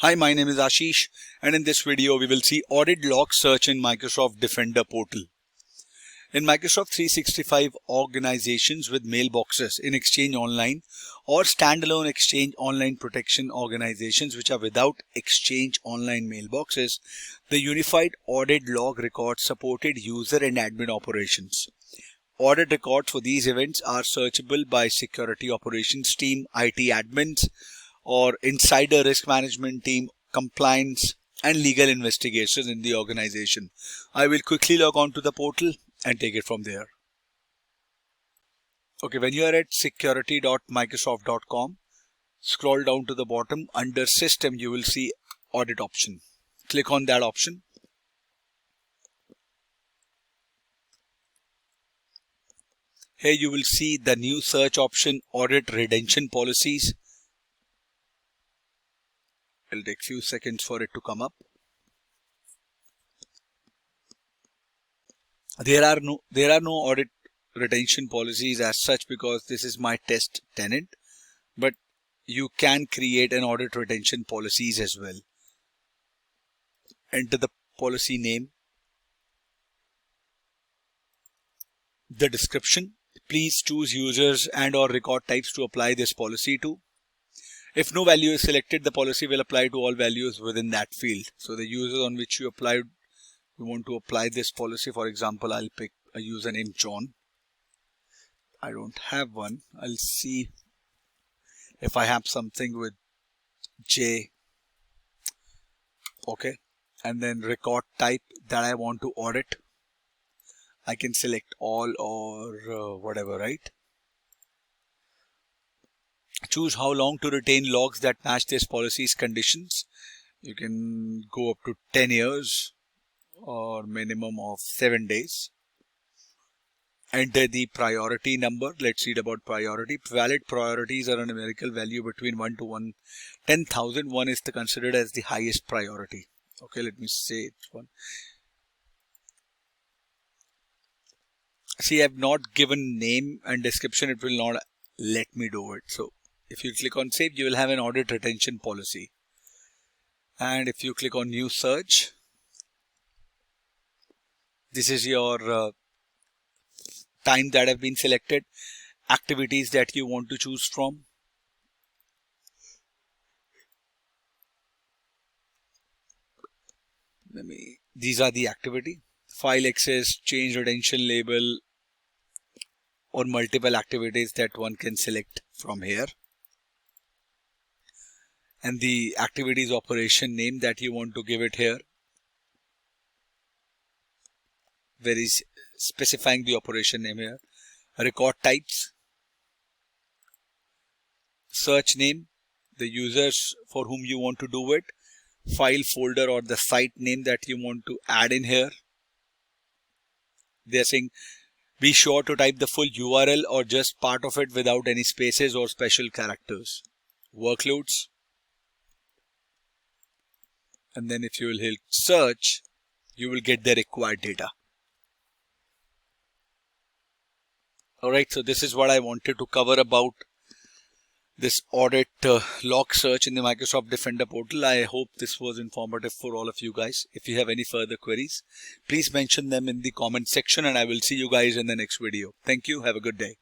Hi, my name is Ashish, and in this video we will see audit log search in Microsoft Defender portal. In Microsoft 365 organizations with mailboxes in Exchange Online or standalone Exchange Online protection organizations which are without Exchange Online mailboxes, the unified audit log records supported user and admin operations. Audit records for these events are searchable by security operations team, IT admins, or insider risk management team, compliance, and legal investigations in the organization. I will quickly log on to the portal and take it from there. Okay, when you are at security.microsoft.com, scroll down to the bottom. Under System, you will see Audit option. Click on that option. Here you will see the new search option, Audit Retention Policies. It'll take few seconds for it to come up. There are no audit retention policies as such because this is my test tenant, but you can create an audit retention policies as well. Enter the policy name, the description. Please choose users and or record types to apply this policy to. If no value is selected, the policy will apply to all values within that field. So the users on which you want to apply this policy. For example, I'll pick a username John. I don't have one. I'll see if I have something with J. Okay. And then record type that I want to audit. I can select all or whatever, right? Choose how long to retain logs that match this policy's conditions. You can go up to 10 years or minimum of 7 days. Enter the priority number. Let's read about priority. Valid priorities are a numerical value between 1 to 10,000. 1 is considered as the highest priority. Okay, let me say it's 1. See, I have not given name and description. It will not let me do it. So if you click on save, you will have an audit retention policy. And if you click on new search, this is your time that have been selected, activities that you want to choose from. These are the activity, file access, change retention label, or multiple activities that one can select from here. And the activities operation name that you want to give it here. Very specifying the operation name here. Record types. Search name, the users for whom you want to do it. File folder or the site name that you want to add in here. They're saying be sure to type the full URL or just part of it without any spaces or special characters. Workloads. And then if you will hit search, you will get the required data. Alright, so this is what I wanted to cover about this audit log search in the Microsoft Defender portal. I hope this was informative for all of you guys. If you have any further queries, please mention them in the comment section and I will see you guys in the next video. Thank you. Have a good day.